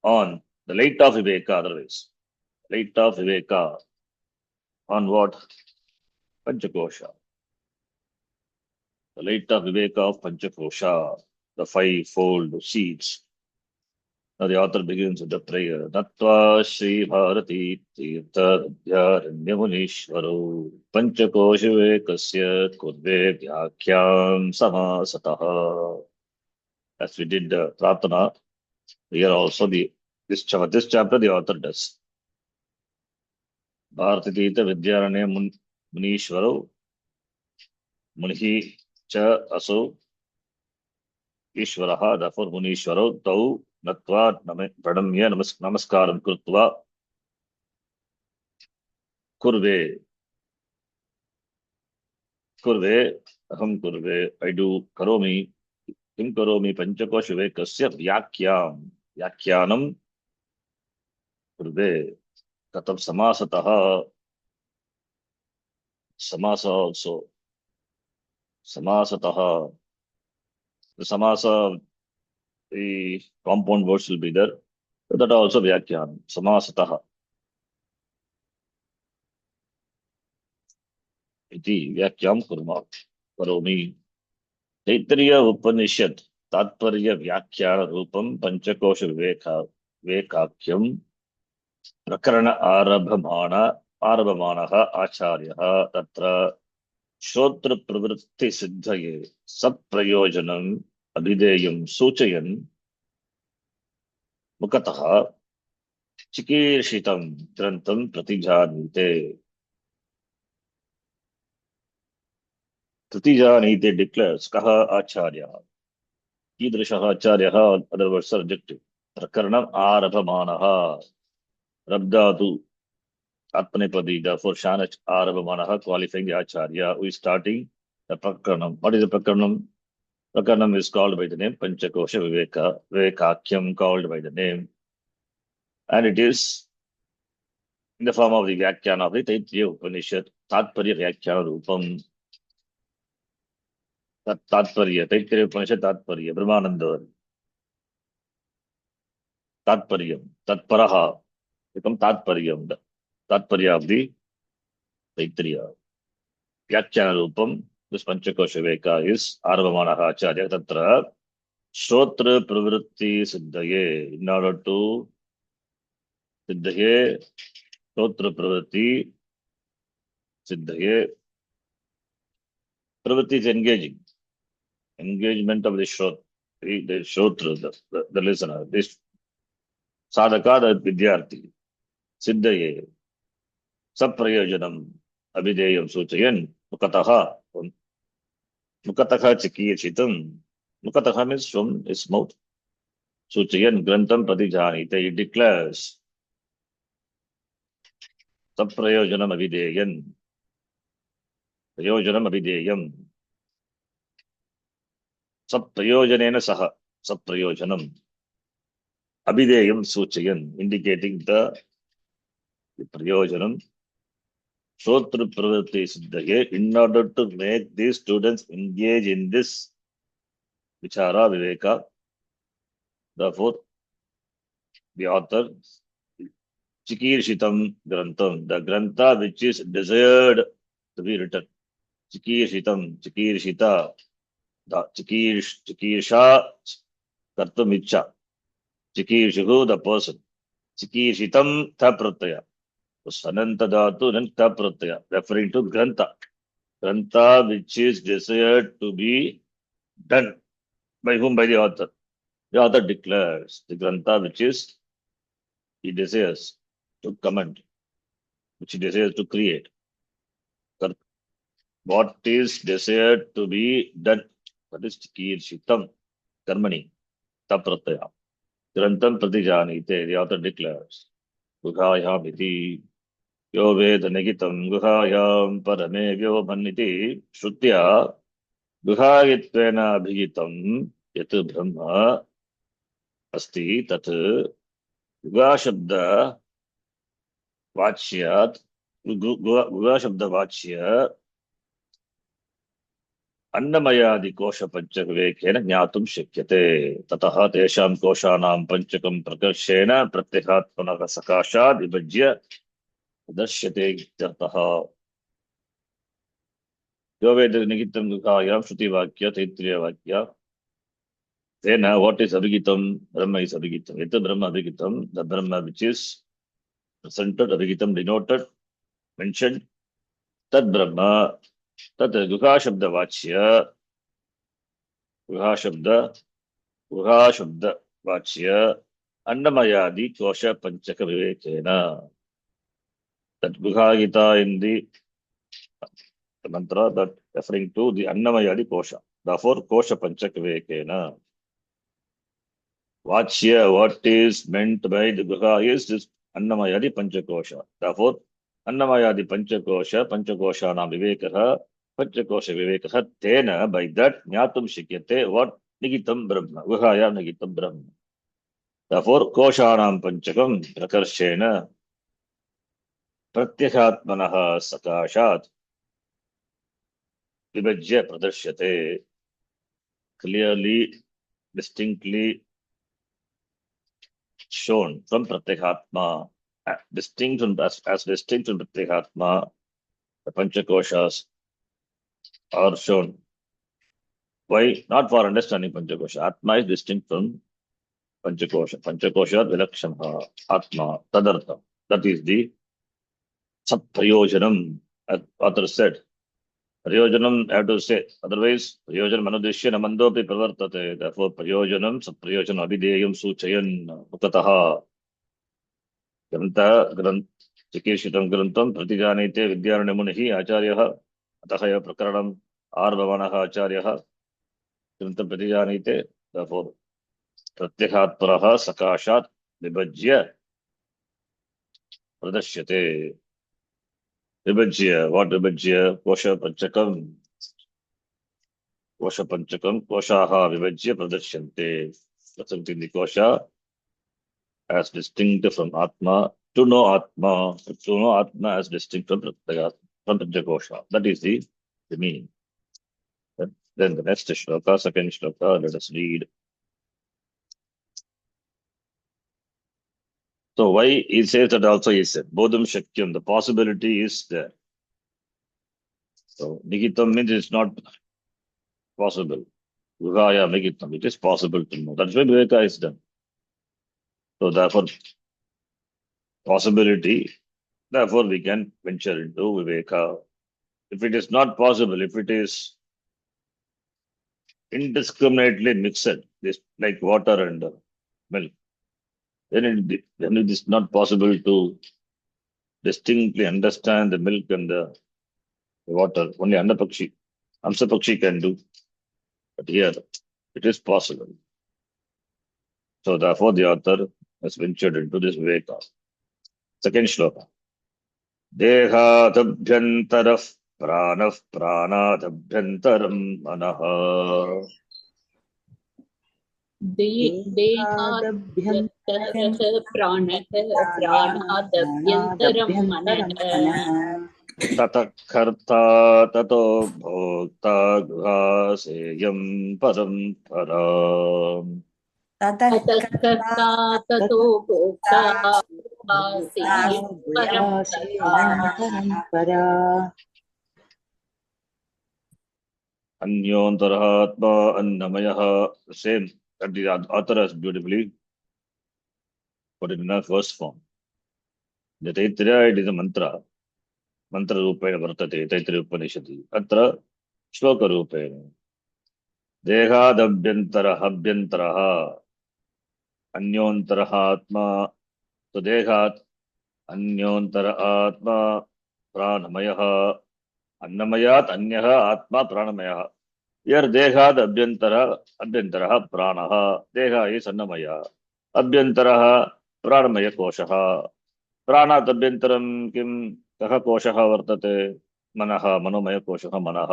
on the light of Viveka. Otherwise, light of Viveka on what? Panchakosha. The light of Viveka of Panchakosha, the five-fold seeds. Now the author begins with the prayer. Natva Sri Bharati Tirtha Vidyaranyamunishvaro Panchakosha Vivekasya Kurve Vyakhyam Samasataha. As we did Pratana, here also this chapter the author does. Bharati Tirtha Vidyaranyamunishvaro Munihi Cha Aso Ishvaraha, therefore Munishvaro Tau Natva Pranamya Namaskaram Kurtva Kurve Aham Kurve, I do Karomi, Kim Karomi Panchakosha Vivekasya Vyakhyanam Kurve Katam Samasataha Samasa also Samasataha. The Samasa, the compound words will be there. So that also Vyakhyanam Samasataha. Iti Vyakhyam Kurma Karomi. Taittiriya Upanishad Tatparya Vyakhyana Rupam Panchakosha Vivekakyam Prakarana Arabhamanaha Acharyaha Tatra Shrotra Pravritti Siddhaye Saprayojanam Abhideyam Suchayan Mukataha Chikishitam Grantam Pratijanite. Pratijanite declares Kaha Acharya. Kidrishaha Acharyaha, other words are adjective. Prakaranam Arabhamanaha Rabdatu Atmanepadi, therefore Shanach Arabhamanaha, qualifying the Acharya who is starting the Prakaranam. What is the Prakaranam? Prakaranam is called by the name Panchakosha Vivekakyam, called by the name, and it is in the form of the Vyakhyan of the Taittiriya Upanishad, Tatparya Vyakhyan Rupam, Tatparya, Taittiriya Upanishad Tatparya, Brahmananda, Tatparyam, Tatparaha, become Tatparyam, the Tatparya of the Taittiriya. Vyakhyan Rupam, this Panchakosha Viveka is Arabhamanaha Acharya, Tatra Shrotra Pravritti Siddhaye, in order to Siddhaye, Shrotra Pravritti Siddhaye. Pravritti is engaging. Engagement of the Shrotra, the listener. This Sadhaka, the Vidyarthi. Siddhaye, Saprayojanam, Abhideyam Suchayan, Mukataha, Mukataha Chikiyachitam. Mukataha means from his mouth. Suchayan, Grantam Pratijanite, he declares Saprayojanam Abhideyan. Prayojanam Abhideyam. Saprayojanena Saha. Saprayojanam. Abhideyam Suchayan, indicating the Prayojanam. Shrotra Pravritti Siddhaye, in order to make these students engage in this Vichara Viveka. Therefore, the author, Chikirshitam Grantham, the Grantha which is desired to be written. Chikirshitam, Chikirshita, the Chikirsha, Kartumicha, Chikirshihu, the person. Chikirshitam, Tha Pratyaya. Sananta Dhatu and Tha Pratyaya, referring to Grantha. Grantha which is desired to be done. By whom? By the author. The author declares the Grantha which is he desires to comment, which he desires to create. What is desired to be done? That is Chikirshitam, Karmani, Taprataya. Grantham Pratijanite, the author declares. गुहायाम् इति यो वेद निहितं गुहायां परमे व्योमन् इति श्रुत्या गुहायत्वेन अभिहितं यत् ब्रह्म अस्ति तत् गुहाशब्द वाच्यात् गुहाशब्दवाच्य अन्नमयादिकोशपञ्चविवेकेन ज्ञातुं शक्यते ततः तेषां कोशानां पञ्चकं प्रकर्षेण प्रत्यगात्मनः सकाशात् विभज्य दर्श्यते इत्यर्थः यो वेद निहितं गुहायां श्रुतिवाक्य तैत्तिरीयवाक्य तेन what is abhigitam brahma is abhigitam yet brahma abhigitam the brahma which is presented abhigitam denoted mentioned tad brahma tad guha shabda vachya गुहा शब्द गुहा शब्द वाच्य अन्नमयादि कोश पंचक विवेकेन that guha gita in the mantra that referring to the अन्नमयादि kosha therefore kosha panchak vivekena vachya what is meant by the guha is this अन्नमयादि पंचकोश therefore अन्नमयादि पंचकोशानां विवेकः पंचकोश विवेकः तेन by that ज्ञातुं शक्यते what निहितं Brahma गुहायां निहितं Brahma therefore कोशानां पंचकं प्रकर्षेण प्रत्यगात्मनः सकाशात् विभज्य प्रदर्श्यते clearly distinctly shown from pratyagatma distinct from as distinct from pratyagatma the panchakoshas are shown why not for understanding panchakosha atma is distinct from panchakosha vilakshana atma tadartha that is the sat prayojanam as author said prayojanam I have to say otherwise prayojanam anudishya namandopi pravartate therefore prayojanam sat prayojanam abhideyam suchayan mukataha ग्रंथ ग्रंथ चिकीर्षितं ग्रंथं प्रतिजानीते विद्यारण्यमुनिः आचार्यः अतः यः प्रकरणम् आर्भवणः आचार्यः ग्रंथं प्रतिजानीते therefore प्रत्यगात्परः सकाशात् विभज्य प्रदर्श्यते विभज्य what विभज्य कोशपञ्चकं कोशाः विभज्य प्रदर्श्यन्ते प्रसक्ति कोशा as distinct from Atma, to know Atma as distinct from Panchakosha. That is the meaning. Then the next shloka, second shloka, let us read. So why he says that also he said, Bodham Shakyam, the possibility is there. So Nigitam means it's not possible. Guhaya Nigitam, it is possible to know. That's why Viveka is done. So therefore, possibility, therefore we can venture into Viveka. If it is not possible, if it is indiscriminately mixed, this like water and milk, then it is not possible to distinctly understand the milk and the water. Only Annapakshi, Amsapakshi can do. But here, it is possible. So therefore, the author has ventured into this Viveka. Second shloka. Dehatabhyantarah pranah pranadabhyantaram manah. देहादभ्यन्तरः प्राणः प्राणादभ्यन्तरं मनः ततः कर्ता ततो भोक्ता गुहासेयं परं परा ततः कर्ता ततो भोक्ता गुहासेयं परम्परा अन्योन्तरात्मा अन्नमयः same that the author has beautifully put it in a first form. The Taittiriya, it is a mantra रूपेण वर्तते तैत्तिरीय उपनिषदि अत्र श्लोक रूपेण देहादभ्यन्तरः अभ्यन्तरः अन्योन्तरः आत्मा तो देहात् अन्योन्तर आत्मा प्राणमयः अन्नमयात् अन्यः आत्मा प्राणमयः here देहात् अभ्यन्तरः प्राणः देह is अन्नमयः अभ्यन्तरः प्राणमय कोशः प्राणात् अभ्यन्तरं किं कः कोशः वर्तते? मनः, मनोमयकोशः मनः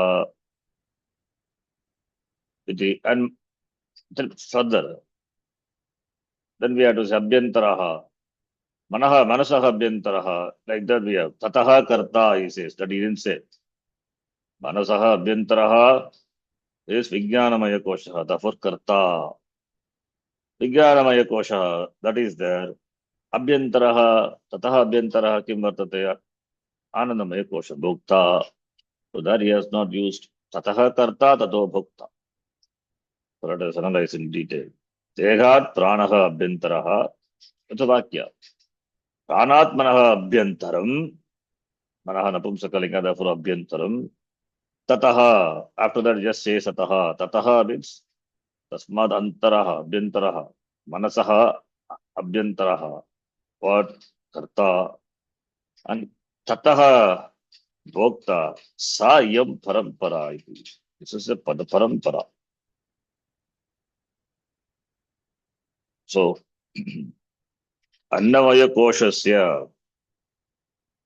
इति. And then further, then we have to say abhyantaraha. Manah, manasah abhyantaraha. Like that we have. Tataha karta, he says. That he didn't say. Manasah abhyantaraha is vijnanamaya kosha. Therefore karta. Vijnanamaya kosha. That is there. Abhyantaraha. Tataha abhyantaraha kim vartate? Anandamaya kosha. Bhukta. So that he has not used. Tataha karta tato bhukta. So let us analyze in detail. Dehat pranaha abhyantaraha. That's a vakya. Pranatmanaha abhyantaram. Manaha napumsakalinga, therefore abhyantaram. Tataha. After that, just say sataha. Tataha means tasmad antaraha, abhyantaraha. Manasaha abhyantaraha. What? Karta. And tataha bhokta. Sa yam parampara. This is the pada parampara. So, annamaya koshasya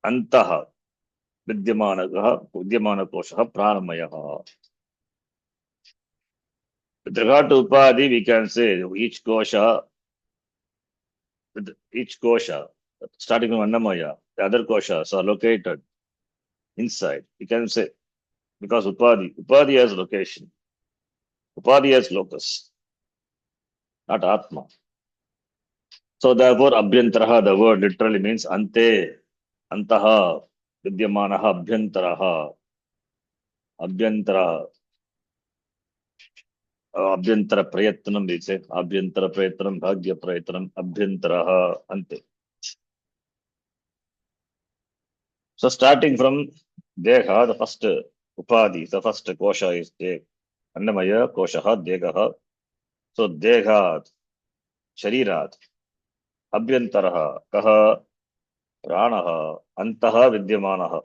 antaha vidyamana koshaha pranamayaha. With regard to Upadhi, we can say each kosha, starting from Annamaya, the other koshas are located inside. We can say, because Upadhi has location, Upadhi has locus, not Atma. So therefore, Abhyantaraha, the word literally means Ante, Antaha, Vidyamanaha, Abhyantaraha, Abhyantara, Abhyantara Prayatnam, we say, Abhyantara Prayatnam, Bhagya Prayatnam, Abhyantaraha, Ante. So starting from Deha, the first Upadhi, the first kosha is Deh. Annamaya, Koshaha, Degaha. So Dehat, Sharirat, Abhyantaraha, Kaha, Pranaha, Antaha, Vidyamanaha.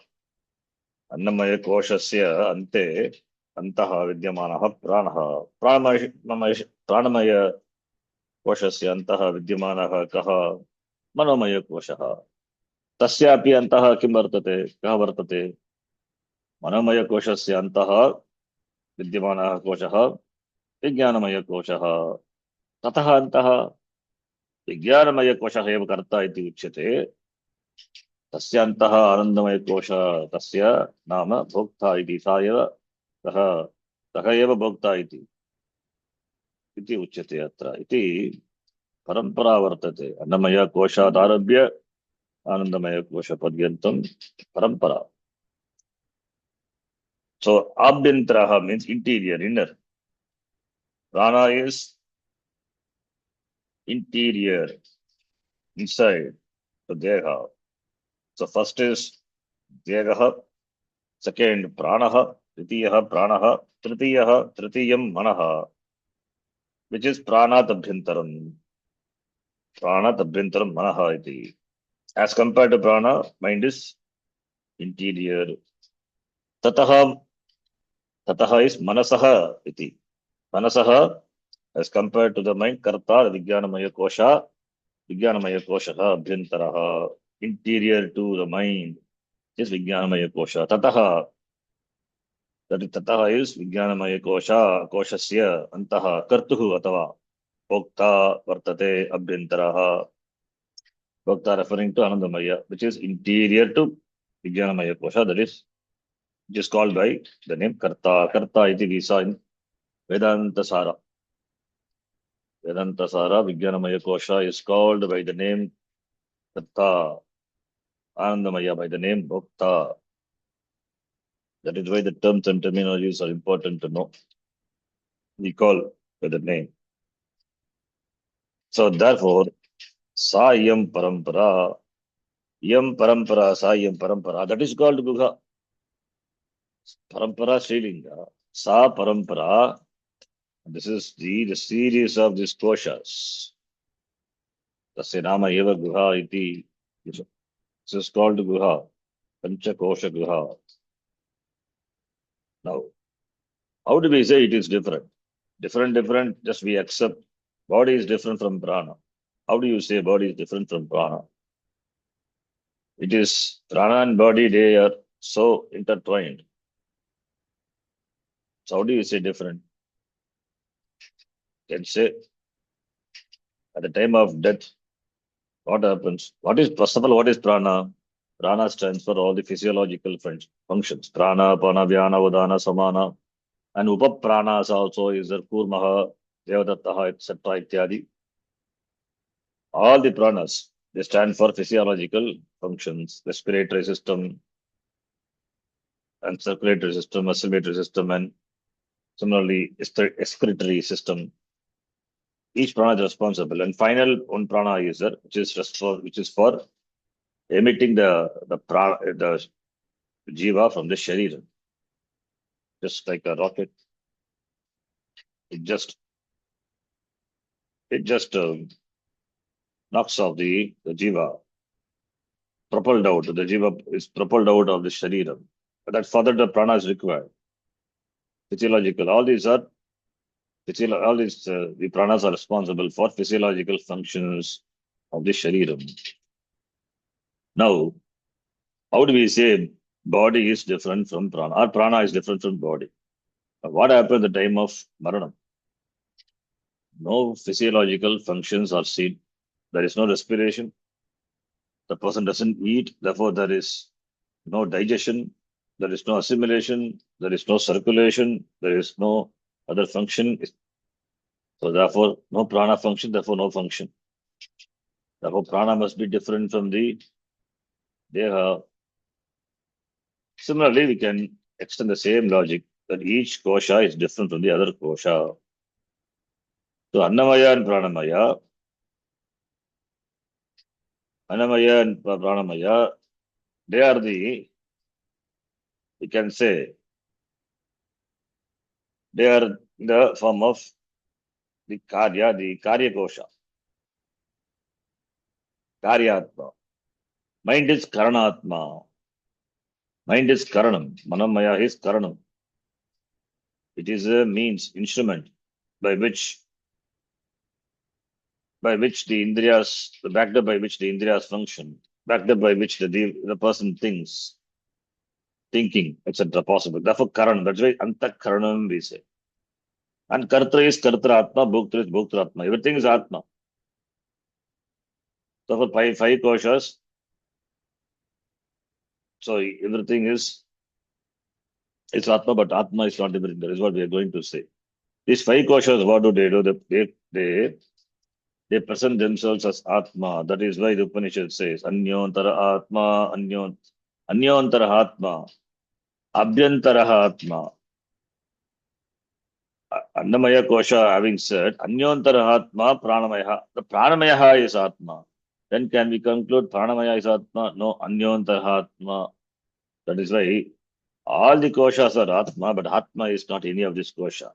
Annamaya Koshasya, Ante, Antaha, Vidyamanaha, Pranaha. Pranamaya Koshasya, Antaha, Vidyamanaha, Kaha, Manomaya Koshaha. Tasyapi Antaha Kim Vartate, Kaha Vartate. Manomaya Koshasya, Antaha, Vidyamanaha Koshaha. विज्ञानमय कोशः ततः अन्तः विज्ञानमय कोशः एव कर्ता इति उच्यते तस्य अन्तः आनन्दमय कोशः तस्य नाम भोक्ता इति सा एव सः एव भोक्ता इति उच्यते अत्र इति परम्परा वर्तते अन्नमय कोशादारभ्य आनन्दमय कोशपर्यन्तं परम्परा. So abhyantaraha means interior, inner. Prana is interior, inside the deha. So first is Degaha, second Pranaha, Tritiyaha Pranaha, Tritiyam Manaha, which is Pranat Abhyantaram. Pranat Abhyantaram Manaha iti. As compared to Prana, mind is interior. Tataha is Manasaha iti. Manasaha as compared to the mind, Karta, Vijnanamaya Kosha, Abhyantaraha, interior to the mind is Vijnanamaya Kosha. Tataha, that is Tataha is Vijnanamaya Kosha, Koshasya, Antaha, Kartuhu Atava, Bhokta, Vartate, Abhyantaraha, Bhokta referring to Anandamaya, which is interior to Vijnanamaya Kosha, that is, which is called by the name Karta. Karta iti we saw in Vedanta Sara. Vedanta Sara, Vijnanamaya Kosha is called by the name Karta, Anandamaya by the name Bhokta. That is why the terms and terminologies are important to know. We call by the name. So therefore, Sa Yam Parampara, Sa Yam Parampara, that is called Guha. Parampara Srilinga, Sa Parampara, this is the series of these koshas. Tasya Nama Eva Guha iti. This is called Guha, Pancha Kosha Guha. Now, how do we say it is different? Different, just we accept body is different from prana. How do you say body is different from prana? It is prana and body, they are so intertwined. So how do you say different? You can say at the time of death, what happens? What is, first of all, what is prana? Prana stands for all the physiological functions. Prana, pana, vyana, udana, samana. And upapranas also is there kurmaha, devadattaha, etc. ityadi. All the pranas, they stand for physiological functions, respiratory system and circulatory system, oscillatory system, and similarly excretory system. Each prana is responsible. And final one prana is there, which is for emitting the jiva from the sharira. Just like a rocket, it just knocks off the jiva, propelled out. The jiva is propelled out of the sharira. That's further the prana is required. Physiological. All these the pranas are responsible for physiological functions of the shariram. Now, how do we say body is different from prana? Or prana is different from body? Now, what happens at the time of maranam? No physiological functions are seen. There is no respiration. The person doesn't eat. Therefore, there is no digestion. There is no assimilation. There is no circulation. There is no other function. So therefore, no prana function. Therefore, no function. Therefore, prana must be different from the deha. Similarly, we can extend the same logic that each kosha is different from the other kosha. So Annamaya and Pranamaya, they are we can say, they are in the form of the Karya kosha, Karyatma. Mind is Karanatma. Mind is Karanam. Manamaya is Karanam. It is a means, instrument by which the Indriyas, backed up by which the Indriyas function, backed up by which the person thinking, etc. possible. Therefore, Karan, that's why Antakaranam we say. And Kartra is Kartra Atma, Bhoktra is Bhoktra Atma. Everything is Atma. So for five koshas, so everything is Atma, but Atma is not everything. That is what we are going to say. These five koshas, what do? They present themselves as Atma. That is why the Upanishad says, Anyontara Atma, Anyontara Atma, Abhyantara Atma. Annamaya kosha having said, Anyontara Atma, Pranamaya. The Pranamaya is Atma. Then can we conclude Pranamaya is Atma? No, Anyontara Atma. That is why all the koshas are Atma, but Atma is not any of this kosha.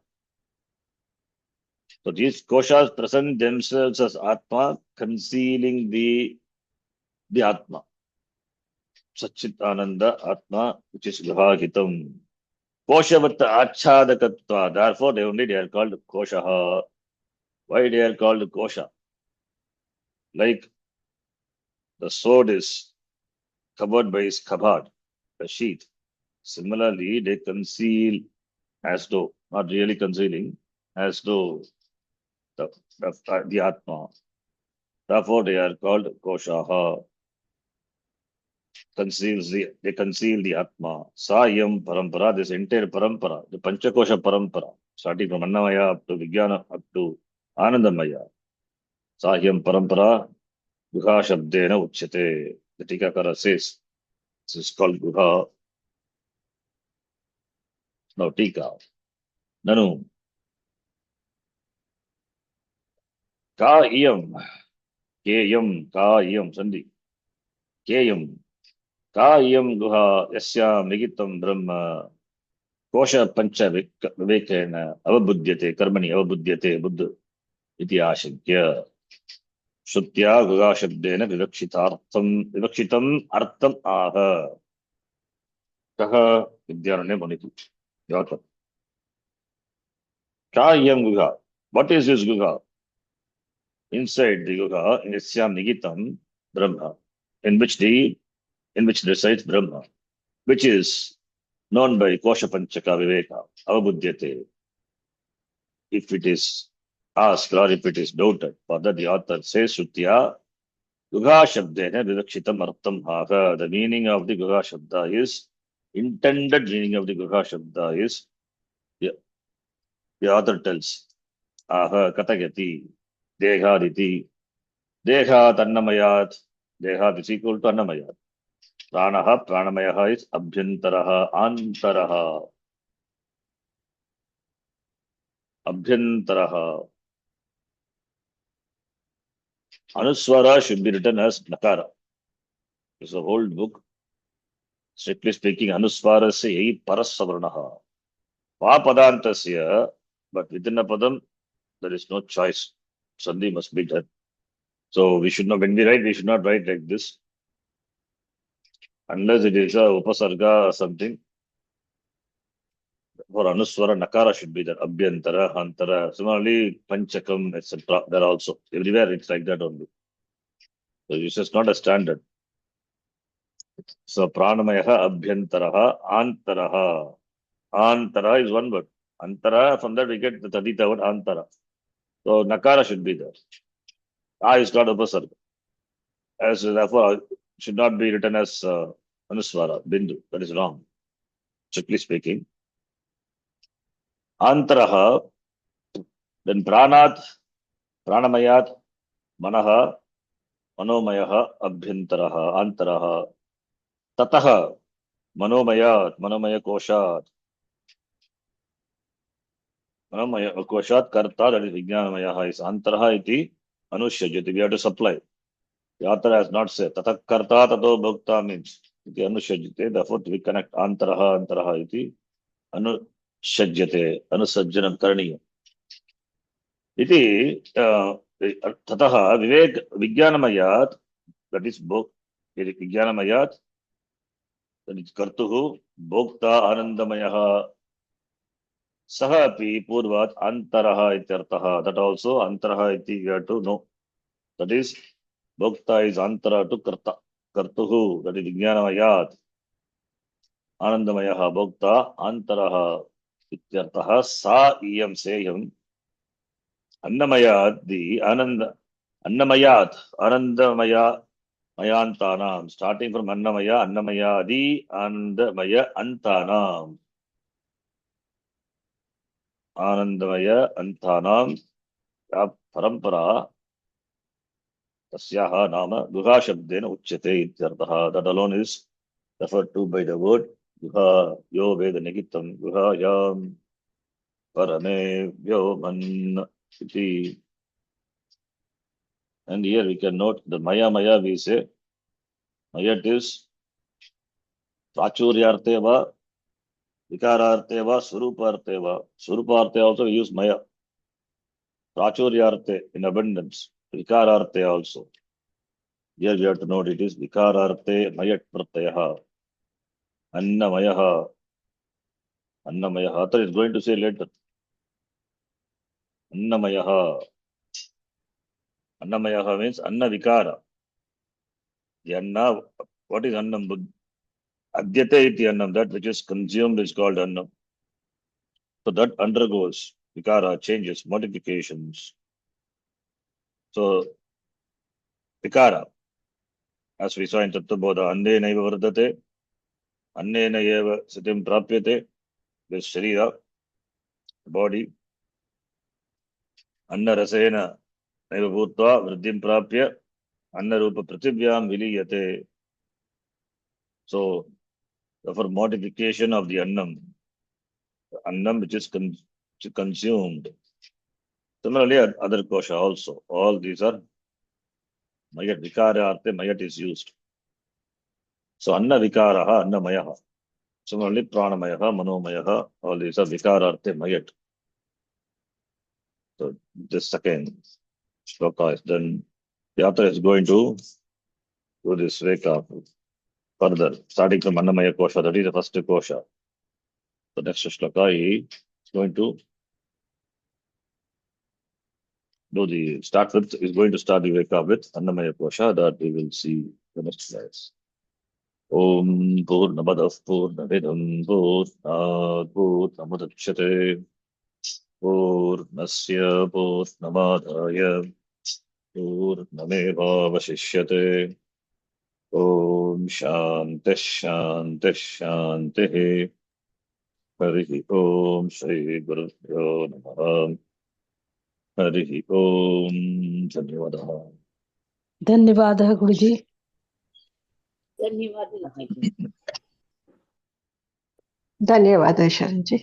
So these koshas present themselves as Atma, concealing the Atma. Satchit Ananda Atma, which is Vivahitam. Koshavata Achadakatva. Therefore, they are called Koshaha. Why they are called Kosha? Like the sword is covered by its kabad, the sheath. Similarly, they conceal as though, not really concealing, as though the Atma. Therefore, they are called Koshaha. They conceal the Atma. Sayam Parampara, this entire Parampara, the Panchakosha Parampara, starting from Annamaya up to Vijnana up to Anandamaya. Sahyam Parampara, Guha Shabdena Uchyate. The Tikakara says, this is called Guha. Now, Tika. Nanu. Ka iyam. Keyam. Ka iyam. Sandhi. Keyam. Ka iyam guha yasya migitam brahma. Kosha pancha vivekena avabuddhyate. Karmani avabuddhyate. Buddha. Iti ashadya. Shrutya guha shabdena vivakshitam artam aha. Kaha vidyarane manitu. Yata. Ka iyam guha. What is this guha? Inside the yoga, in Nigitam Brahma, in which the in which resides Brahma, which is known by Kosha Panchaka Viveka, Avabuddhyate. If it is asked or if it is doubted, for that the author says, Shrutya, Gugha Shabdena Vivakshitam Artham Haha. The meaning of the Gugha Shabda is, intended meaning of the Gugha Shabda is, the author tells, Aha Katagati, Dehaditi, Dehat Annamayat, Dehat is equal to Annamayat. Pranaha, Pranamayaha is Abhyantaraha, Antaraha, Abhyantaraha. Anuswara should be written as Nakara. It's a whole book. Strictly speaking, Anuswarasya Parasavarnaha. Padantasya, but within a padam, there is no choice. Sandhi must be done. So we should not, when we write, we should not write like this. Unless it is a upasarga or something. For Anuswara, Nakara should be there. Abhyantara, Hantara. Similarly, Panchakam, etc. There also. Everywhere it's like that only. So it's just not a standard. So Pranamayaha, Abhyantaraha, Antaraha. Antara is one word. Antara, from that we get the Tadita word Antara. So Nakara should be there. Is not upasarga. As therefore, should not be written as Anuswara, Bindu. That is wrong. Strictly speaking. Antaraha, then Pranat, Pranamayat, Manaha, Manomayaha, Abhyantaraha, Antaraha, Tataha, Manomayat, Manomaya Koshat, Manomaya Koshat, Karta, that is Vijnanamayaha, is Antaraha iti Anushajati. We have to supply. The author has not said. Tata Karta, Tato Bhakta means iti Anushajate. Therefore, we connect Antaraha, Antaraha iti Anushajate, Anusajjanam Karaniya. Iti Tataha Vivek Vijnanamayat, that is book, Vijnanamayat, that is Kartuhu, Bhokta Anandamayaha, Saha api Purvat Antaraha ityartaha. That also Antaraha iti you have to know. That is, Bhokta is Antara to Karta. Kartuhu, that is Vijnanamayat. Anandamayaha Bhokta Antaraha ityartaha. Sa iyam seyam. Annamayat, the Annamayat, Anandamaya, Mayantanam, starting from Annamaya, the Anandamaya, Antanam. Anandamaya, Antanam, Parampara, Tasyaha Nama, Guha Shabdena Uchyate Ityartaha. That alone is referred to by the word Guha, Yo Veda Nigitam, Guha Yam, Parame, Vyoman, Iti. And here we can note the Maya we say, Mayat is Prachuryarteva, Vikararteva, Suruparteva. Suruparte also we use Maya. Prachuryarte in abundance. Vikararte also. Here we have to note it is Vikararte Mayat Pratyaya. Annamayaha. Annamayaha. Author is going to say later. Annamayaha. Annamayaha means Anna Vikara. The Anna, what is Annam? Adyate iti Annam, that which is consumed is called Annam. So that undergoes Vikara, changes, modifications. So Vikara, as we saw in Tattvabodha, Annena eva vardate, Annena eva sitim prapyate, this Sharira, body, Anna rasena eva bhutva, vriddhim prapya, Anna rupa pratibhyam viliyate. So, for modification of the Annam which is consumed. Similarly, other kosha also. All these are Mayat, Vikara Arte, Mayat is used. So, Anna Vikaraha, Anna Mayaha. Similarly, Pranamayaha, Manomayaha, all these are Vikara Arte, Mayat. So, this second shloka is done. The author is going to do this Veka further, starting from Annamaya Kosha, that is the first kosha. The next shloka he is going to do the start with, is going to start the Veka with Annamaya Kosha, that we will see the next slides. ॐ पूर्णमदः पूर्णमिदं पूर्णात् पूर्णमुदच्यते पूर्णस्य पूर्णमादाय पूर्णमेवावशिष्यते ॐ शान्तिः शान्तिः शान्तिः हरिः ॐ श्रीगुरुभ्यो नमः हरिः ॐ धन्यवादः धन्यवादः गुरुजी। धन्यवादः। धन्यवादः शरण जी।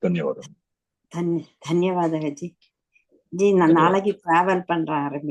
धन्यवादः धन्यवादः जी. நான் நாளைக்கு டிராவல் பண்றேன்.